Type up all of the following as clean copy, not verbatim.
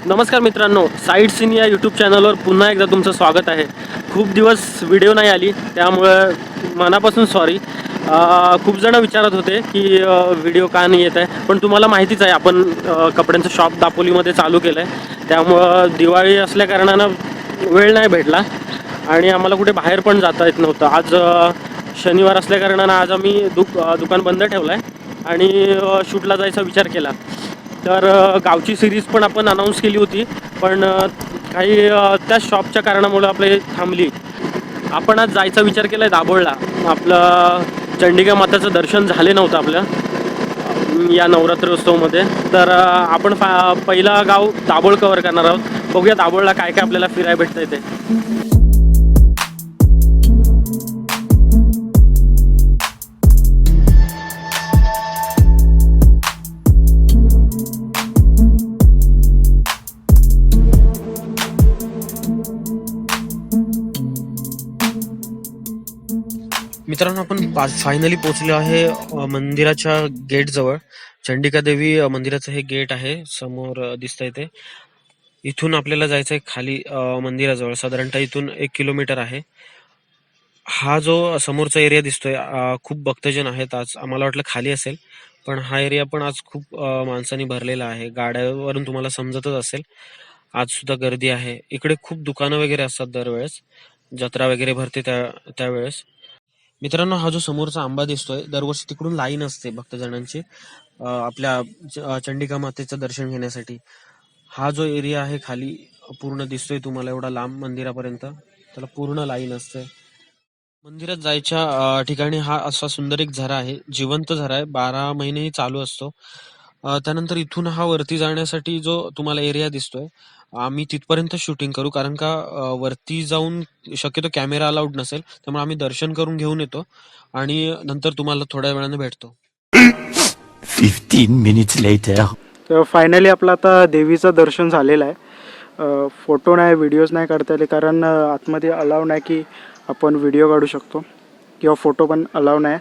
नमस्कार मित्रांनो, site scene या यूट्यूब चॅनलवर पुन्हा एकदा तुमचं स्वागत आहे. खूप दिवस व्हिडिओ नाही आली, त्यामुळं मनापासून सॉरी. खूप जण विचारत होते की व्हिडिओ का नाही येत आहे, पण तुम्हाला माहितीच आहे आपण कपड्यांचं शॉप दापोलीमध्ये चालू केलं आहे. त्यामुळं दिवाळी असल्याकारणानं वेळ नाही भेटला आणि आम्हाला कुठे बाहेर पण जाता येत नव्हतं. आज शनिवार असल्याकारणानं आज आम्ही दुकान बंद ठेवलं आहे आणि शूटला जायचा विचार केला. तर गावची सिरीज पण आपण अनाऊन्स केली होती, पण काही त्या शॉपच्या कारणामुळे आपले थांबली. आपण आज जायचा विचार केला आहे दाभोळला. आपलं चंडिका माताचं दर्शन झाले नव्हतं आपलं या नवरात्रोत्सवमध्ये. तर आपण पहिला गाव दाभोळ कव्हर करणार आहोत. बघूया दाभोळला काय काय आपल्याला फिरायला भेटतं ते. मित्रांनो, आपण फायनली पोहोचलो आहे मंदिराच्या गेट जवळ. चंडिका देवी मंदिराचं हे गेट आहे, समोर दिसतंय ते. इथून आपल्याला जायचं आहे खाली मंदिराजवळ. साधारणतः इथून 1 किलोमीटर आहे. हा जो समोरचा एरिया दिसतोय, खूप भक्तजन आहेत. आज आम्हाला वाटलं खाली असेल, पण हा एरिया पण आज खूप माणसांनी भरलेला आहे. गाड्यावरून तुम्हाला समजतच असेल, आज सुद्धा गर्दी आहे. इकडे खूप दुकानं वगैरे असतात दरवेळेस, जत्रा वगैरे भरते त्यावेळेस. मित्रांनो, हा जो समोरचा आंबा दिसतोय, दरवर्षी तिकडून लाईन असते भक्तजनांची आपल्या चंडिका मातेचं दर्शन घेण्यासाठी. हा जो एरिया आहे खाली पूर्ण दिसतोय तुम्हाला, एवढा लांब मंदिरापर्यंत, त्याला पूर्ण लाईन असते. मंदिरात जायच्या ठिकाणी हा असा सुंदर एक झरा आहे, जिवंत झरा आहे, 12 महिनेही चालू असतो. त्यानंतर इथून हा वरती जाण्यासाठी जो तुम्हाला एरिया दिसतोय, आम्ही तिथपर्यंत शूटिंग करू, कारण का वरती जाऊन शक्यतो कॅमेरा अलाउड नसेल. त्यामुळे आम्ही दर्शन करून घेऊन येतो आणि नंतर तुम्हाला थोड्या वेळाने भेटतो. 15 minutes later. तर फायनली आपलं आता देवीचं दर्शन झालेलं आहे. फोटो नाही, व्हिडिओज नाही काढता आले, कारण आतमध्ये अलाव नाही की आपण व्हिडिओ काढू शकतो किंवा फोटो पण अलाव नाही.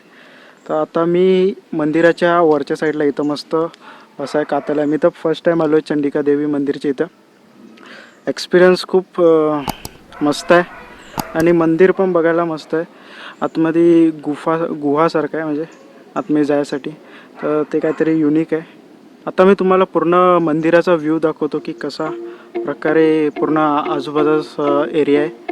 तर आता मी मंदिराच्या वरच्या साईडला इथं मस्त असं आहे काताला. मी तर फर्स्ट टाईम आलो आहे चंडिका देवी मंदिरच्या इथं. एक्सपिरियन्स खूप मस्त आहे आणि मंदिर पण बघायला मस्त आहे. आतमध्ये गुहासारखं आहे, म्हणजे आतमध्ये जायसाठी. तर ते काहीतरी युनिक आहे. आता मी तुम्हाला पूर्ण मंदिराचा व्ह्यू दाखवतो की कसा प्रकारे पूर्ण आजूबाजूचा एरिया आहे.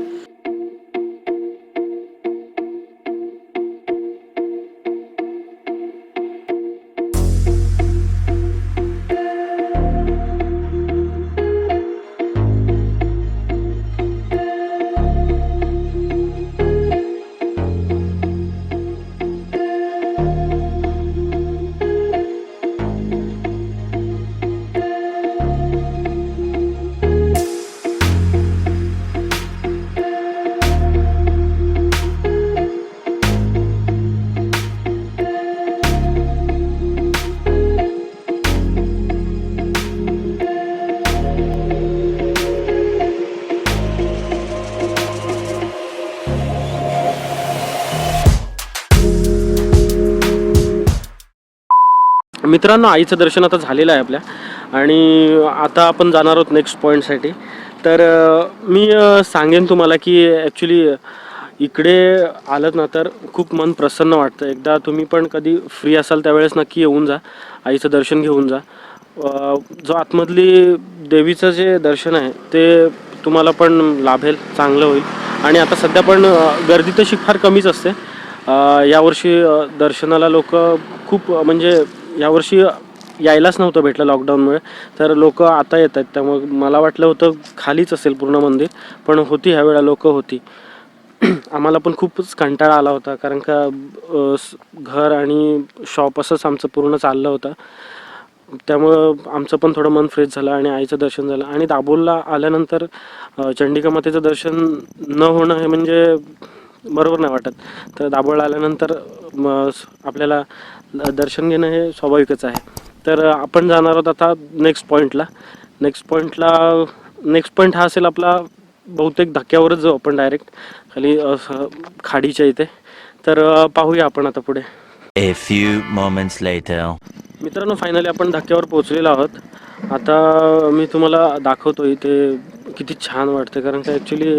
मित्रांनो, आईचं दर्शन आता झालेलं आहे आपल्या आणि आता आपण जाणार आहोत नेक्स्ट पॉईंटसाठी. तर मी सांगेन तुम्हाला की ॲक्च्युली इकडे आलं ना तर खूप मन प्रसन्न वाटतं. एकदा तुम्ही पण कधी फ्री असाल त्यावेळेस नक्की येऊन जा, आईचं दर्शन घेऊन जा. जो आतमधली देवीचं जे दर्शन आहे ते तुम्हाला पण लाभेल, चांगलं होईल. आणि आता सध्या पण गर्दी तशी फार कमीच असते. यावर्षी दर्शनाला लोक खूप, म्हणजे यावर्षी यायलाच नव्हतं भेटलं लॉकडाऊनमुळे, तर लोक आता येत आहेत. त्यामुळे मला वाटलं होतं खालीच असेल पूर्ण मंदिर, पण होती ह्यावेळेला लोक होती. आम्हाला पण खूपच कंटाळा आला होता, कारण का घर आणि शॉप असंच आमचं पूर्ण चाललं होतं. त्यामुळं आमचं पण थोडं मन फ्रेश झालं आणि आईचं दर्शन झालं. आणि दाभोळला आल्यानंतर चंडिका मातेचं दर्शन न होणं हे म्हणजे बरोबर नाही वाटत. तर दाभोळला आल्यानंतर आपल्याला दर्शन घेणं हे स्वाभाविकच आहे. तर आपण जाणार आहोत आता नेक्स्ट पॉईंटला. नेक्स्ट पॉईंट हा असेल आपला बहुतेक धक्क्यावरच जाऊ आपण डायरेक्ट खाली खाडीच्या इथे. तर पाहूया आपण आता पुढे. A few moments later. मित्रांनो, फायनली आपण धक्क्यावर पोहोचलेलो आहोत. आता मी तुम्हाला दाखवतो इथे किती छान वाटतं, कारण का ॲक्च्युली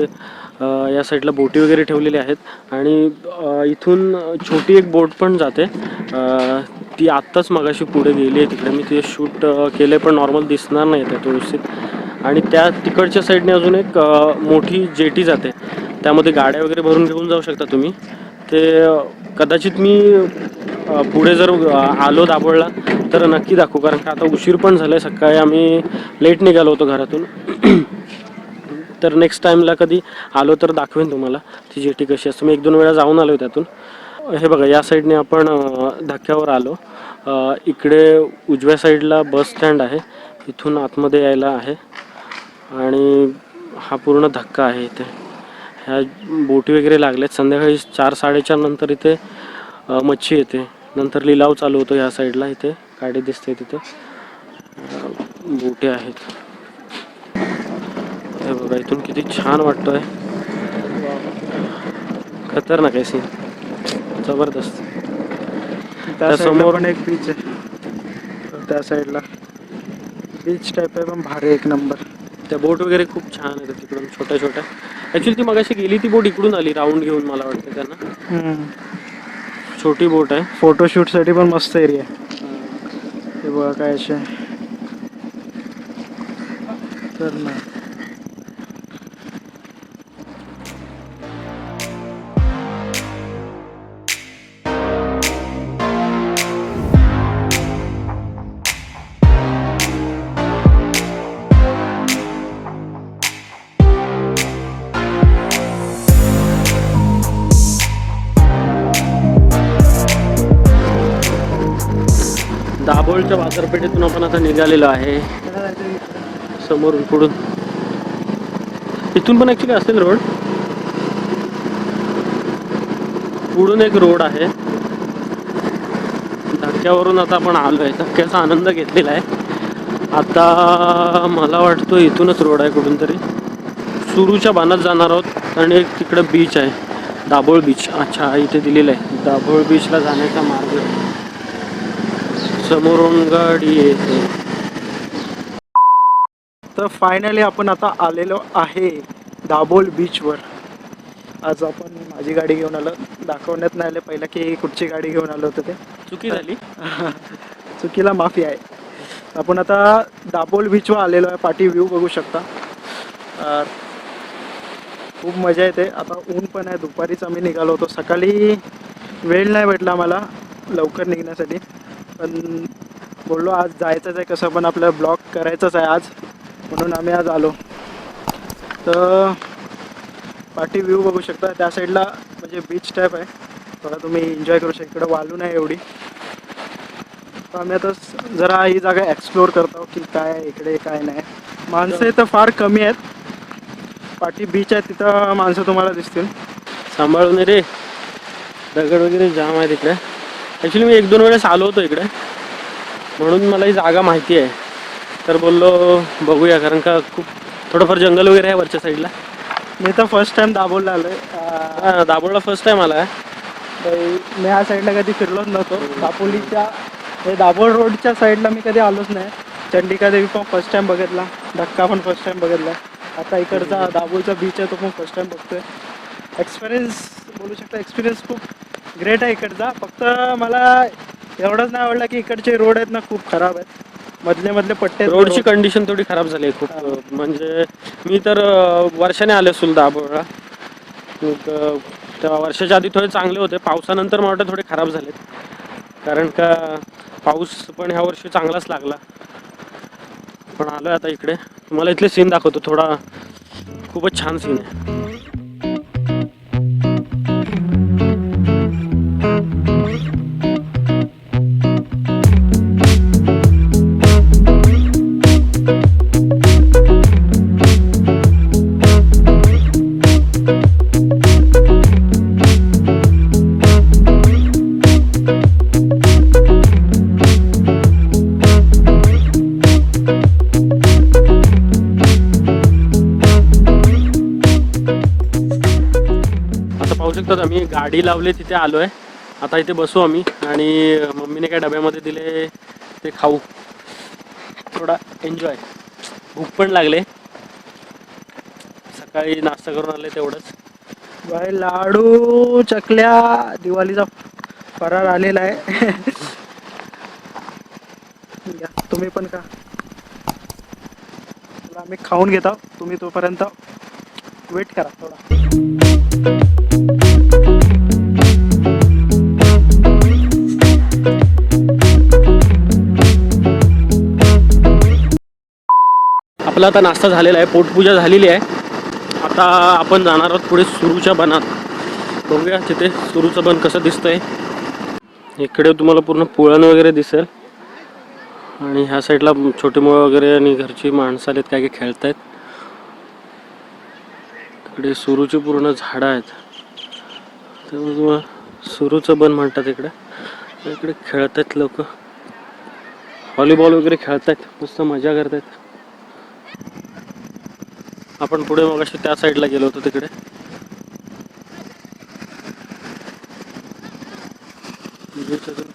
या साईडला बोटी वगैरे ठेवलेली आहेत आणि इथून छोटी एक बोट पण जाते. ती आत्ताच मगाशी पुढे गेली आहे तिकडे. मी ते शूट केलं आहे पण नॉर्मल दिसणार नाही त्यात व्यवस्थित. आणि त्या तिकडच्या साईडने अजून एक मोठी जेटी जाते, त्यामध्ये गाड्या वगैरे भरून घेऊन जाऊ शकता तुम्ही. ते कदाचित मी पुढे जर आलो दाभोळला तर नक्की दाखवू, कारण का आता उशीर पण झाला आहे. सकाळी आम्ही लेट निघालो होतो घरातून. तर नेक्स्ट टाईमला कधी आलो तर दाखवेन तुम्हाला ती जेटी कशी असते. मी 1-2 वेळा जाऊन आलो त्यातून. हे बघा, या साईडने आपण धक्क्यावर आलो. इकडे उजव्या साईडला बस स्टँड आहे, इथून आतमध्ये यायला आहे. आणि हा पूर्ण धक्का आहे. इथे ह्या बोटी वगैरे लागल्यात. संध्याकाळी 4-4:30 नंतर इथे मच्छी येते. नंतर लिलाव चालू होतो ह्या साईडला. इथे गाडी दिसते, तिथे बोटी आहेत. हे बघा, इथून किती छान वाटतोय. खतरनाक आहे सीन, जबरदस्त. त्या साईडला समोर पण एक बीच आहे, त्या साईडला बीच टाईप आहे पण भारी, एक नंबर. त्या बोट वगैरे खूप छान आहेत तिकडून, छोट्या छोट्या. ॲक्च्युली ती मगाशी गेली ती बोट इकडून आली राऊंड घेऊन, मला वाटतं त्यांना. छोटी बोट आहे. फोटोशूटसाठी पण मस्त एरिया आहे. हे बघा काय असे तर ना. दाभोळच्या बाजारपेठेतून आपण आता निघालेलो आहे. समोरून पुढून इथून पण ॲक्च्युली असेल रोड. पुढून एक रोड आहे. धक्क्यावरून आता आपण आलो आहे, धक्क्याचा आनंद घेतलेला आहे. आता मला वाटतं इथूनच रोड आहे कुठून तरी. सुरूच्या बाणात जाणार आहोत आणि एक तिकडं बीच आहे, दाभोळ बीच. अच्छा, इथे दिलेलं आहे दाभोळ बीचला जाण्याचा मार्ग. समोरून गाडी येते. तर फायनली आपण आता आलेलो आहे दाभोळ बीचवर. आज आपण माझी गाडी घेऊन आलो, दाखवण्यात नाही आलं पहिलं की कुठची गाडी घेऊन आलो होतं ते. चुकी झाली. चुकीला माफी आहे. आपण आता दाभोळ बीचवर आलेलो आहे. पाठी व्ह्यू बघू शकता. खूप मजा येते. आता ऊन पण आहे, दुपारीच आम्ही निघालो होतो. सकाळी वेळ नाही भेटला मला लवकर निघण्यासाठी, पण बोललो आज जायचंच आहे कसं पण, आपलं ब्लॉग करायचंच आहे आज, म्हणून आम्ही आज आलो. तर पाठी व्ह्यू बघू शकता. त्या साईडला म्हणजे बीच टाईप आहे, थोडा तुम्ही एन्जॉय करू शकता. इकडं वालू नाही एवढी. तर आम्ही आता जरा ही जागा एक्सप्लोअर करतो की काय आहे इकडे, काय नाही. माणसं तर फार कमी आहेत. पाठी बीच आहे तिथं माणसं तुम्हाला दिसतील. सांभाळून रे, दगड वगैरे जाम आहे तिकडे. ॲक्च्युली मी 1-2 वेळेस आलो होतो इकडे, म्हणून मला ही जागा माहिती आहे. तर बोललो बघूया, कारण का खूप थोडंफार जंगल वगैरे आहे वरच्या साईडला. मी तर फर्स्ट टाइम दाभोळला आलो आहे. दाभोळला फर्स्ट टाईम आला आहे. मी ह्या साईडला कधी फिरलोच नव्हतो. दापोलीच्या हे दाभोळ रोडच्या साईडला मी कधी आलोच नाही. चंडिका देवी पण फर्स्ट टाइम बघितला, धक्का पण फर्स्ट टाइम बघितला. आता इकडचा दाभोळचा बीच आहे तो पण फर्स्ट टाइम बघतोय. एक्सपिरियन्स बोलू शकता, एक्सपिरियन्स खूप ग्रेट आहे इकडचा. फक्त मला एवढंच नाही आवडलं की इकडचे रोड आहेत ना खूप खराब आहेत. मधले पट्टे, रोडची कंडिशन थोडी खराब झाली आहे खूप. म्हणजे मी तर वर्षाने आले असेल दाभोळला. तेव्हा वर्षाच्या आधी थोडे चांगले होते, पावसानंतर मला वाटतं थोडे खराब झालेत, कारण का पाऊस पण ह्या वर्षी चांगलाच लागला. पण आलो आता इकडे, तुम्हाला इथले सीन दाखवतो. थोडा खूपच छान सीन आहे. आम्ही गाडी लावली, तिथे आलो आहे. आता इथे बसू आम्ही, आणि मम्मीने काय डब्यामध्ये दिले ते खाऊ. थोडा एन्जॉय. भूक पण लागले, सकाळी नाश्ता करून आले तेवढंच. बाय लाडू चकल्या दिवाळीचा फराळ आलेला आहे. या तुम्ही पण का, चला आम्ही खाऊन घेतो, तुम्ही तोपर्यंत वेट करा थोडा. आपला आता नाश्ता झालेला आहे, पोटपूजा झालेली आहे. आता आपण जाणार आहोत पुढे सुरूच्या बनात. बघूया तिथे सुरूचं बन कसं दिसतंय. इकडे तुम्हाला पूर्ण पुळण वगैरे दिसेल आणि ह्या साईडला छोटे मुलं वगैरे आणि घरची माणसं आलेत, काय काय खेळतायत. इकडे सुरूची पूर्ण झाडं आहेत, त्यामुळे सुरूचं बन म्हणतात इकडे. इकडे खेळतायत लोक, व्हॉलीबॉल वगैरे खेळतायत, मस्त मजा करतायत. आपण पुढे मग अशी त्या साईडला गेलो होतो तिकडे.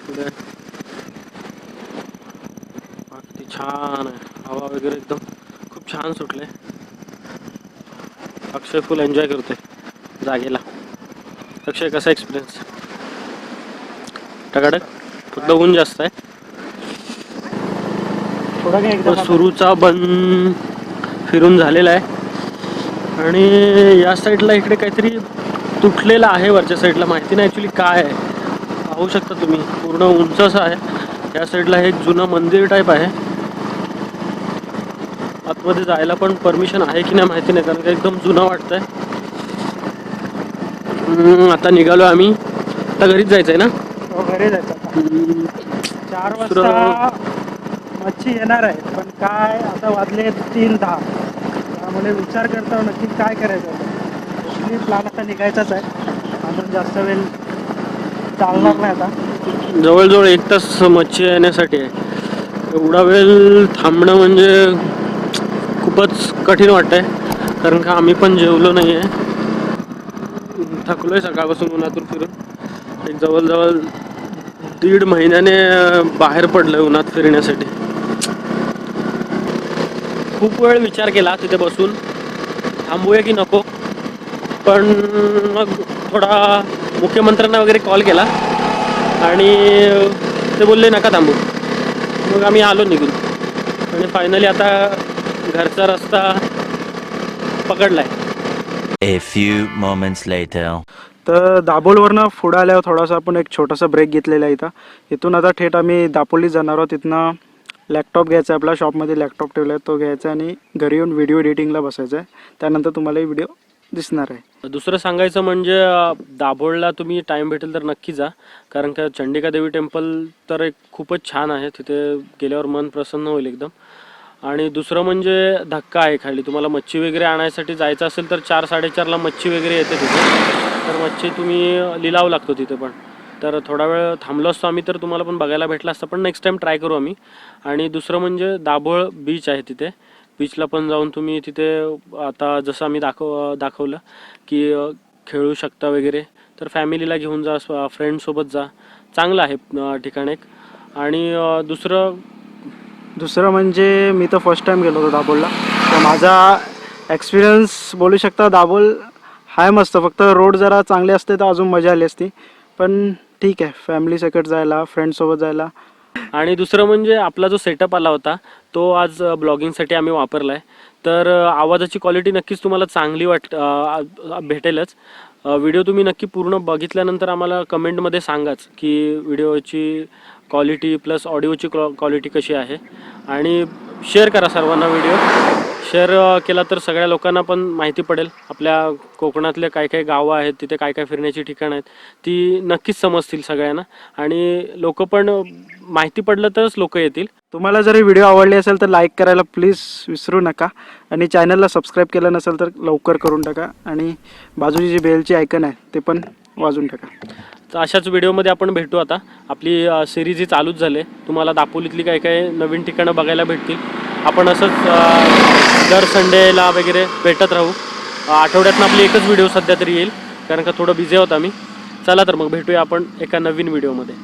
पुढे किती छान आहे, हवा वगैरे एकदम खूप छान सुटले. अक्षय फुल एन्जॉय करतोय जागेला. अक्षय कसा एक्सपिरियन्स? टकाटक, फक्त ऊन जास्त आहे. थोडा काय एकदम सुरूचा बन फिरून झालेला आहे आणि या साईडला इकडे काहीतरी तुटलेलं आहे वरच्या साईडला, माहिती नाही ॲक्च्युली काय आहे. पाहू शकता तुम्ही, पूर्ण उंच असं आहे. या साईडला हे एक जुनं मंदिर टाईप आहे. आतमध्ये जायला पण परमिशन आहे की नाही माहिती नाही, कारण का एकदम जुनं वाटतंय. आता निघालो आम्ही, आता घरीच जायचंय ना. घरी जायचं आता. 4 वाजता मच्छी येणार आहे, पण काय आता वाजले 3:10, त्यामुळे विचार करतो नक्की काय करायचं आता. प्लॅन आता निघायचाच आहे, अजून जास्त वेळ चालणार नाही. आता जवळजवळ 1 तास मच्छी येण्यासाठी आहे. एवढा वेळ थांबणं म्हणजे खूपच कठीण वाटतंय, कारण का आम्ही पण जेवलो नाही आहे. थकलोय सकाळपासून उन्हातून फिरून. एक जवळजवळ 1.5 महिन्याने बाहेर पडलोय उन्हात फिरण्यासाठी. खूप वेळ विचार केला तिथे बसून थांबूया की नको, पण मग थोडा मुख्यमंत्र्यांना वगैरे कॉल केला आणि ते बोलले नका थांबू. मग आम्ही आलो निघून आणि फायनली आता घरचा रस्ता पकडलाय. A few moments later. तर दाभोलवरनं पुढं आल्यावर थोडासा आपण एक छोटासा ब्रेक घेतलेला आहे इथं. इथून आता थेट आम्ही दापोली जाणार आहोत. तिथनं लॅपटॉप घ्यायचा आहे, आपल्या शॉपमध्ये लॅपटॉप ठेवला आहे तो घ्यायचा आहे आणि घरी येऊन व्हिडिओ एडिटिंगला बसायचं आहे. त्यानंतर तुम्हाला ही व्हिडिओ दिसणार आहे. दुसरं सांगायचं म्हणजे दाभोळला तुम्ही टाईम भेटेल तर नक्की जा, कारण का चंडिका देवी टेम्पल तर एक खूपच छान आहे. तिथे गेल्यावर मन प्रसन्न होईल एकदम. आणि दुसरं म्हणजे धक्का आहे खाली. तुम्हाला मच्छी वगैरे आणायसाठी जायचं असेल तर 4-4:30ला मच्छी वगैरे येते तिथे. तर मच्छी तुम्ही लिलाव लागतो तिथे पण. तर थोडा वेळ थांबलो असतो आम्ही तर तुम्हाला पण बघायला भेटला असतं, पण नेक्स्ट टाईम ट्राय करू आम्ही. आणि दुसरं म्हणजे दाभोळ बीच आहे तिथे. बीचला पण जाऊन तुम्ही तिथे आता जसं आम्ही दाखवलं की खेळू शकता वगैरे. तर फॅमिलीला घेऊन जा, फ्रेंडसोबत जा, चांगलं आहे ठिकाण एक. आणि दुसरं म्हणजे मी तर फर्स्ट टाईम गेलो होतो दाभोळला, तर माझा एक्सपिरियन्स बोलू शकता दाभोळ हाय मस्त. फक्त रोड जरा चांगले असते तर अजून मजा आली असती, पण ठीक आहे फॅमिली सकट जायला, फ्रेंड्ससोबत जायला. आणि दुसरं म्हणजे आपला जो सेटअप आला होता तो आज ब्लॉगिंगसाठी आम्ही वापरला आहे. तर आवाजाची क्वालिटी नक्कीच तुम्हाला चांगली भेटेलच. व्हिडिओ तुम्ही नक्की पूर्ण बघितल्यानंतर आम्हाला कमेंटमध्ये सांगाच की व्हिडिओची क्वालिटी प्लस ऑडिओची क्वालिटी कशी आहे. आणि शेअर करा सर्वांना व्हिडिओ. शेअर केला तर सगळ्या लोकांना पण माहिती पडेल. आपल्या कोकणातले काय काय गावं आहेत, तिथे काय काय फिरण्याची ठिकाणं आहेत, ती नक्कीच समजतील सगळ्यांना. आणि लोक पण माहिती पडलं तरच लोक येतील. तुम्हाला जरी व्हिडिओ आवडले असेल तर लाईक करायला प्लीज विसरू नका. आणि चॅनलला सबस्क्राईब केलं नसेल तर लवकर करून टाका. आणि बाजूची जी बेलची आयकन आहे ते पण वाजून टाका. तर अशाच व्हिडिओमध्ये आपण भेटू. आता आपली सिरीज ही चालूच झाली. तुम्हाला दापोलीतली काय काय नवीन ठिकाणं बघायला भेटतील. आपण असंच दर संडेला वगैरे भेटत राहू. आठवड्यातनं आपली एकच व्हिडिओ सध्या तरी येईल, कारण का थोडं बिझी आहोत आम्ही. चला तर मग भेटूया आपण एका नवीन व्हिडिओमध्ये.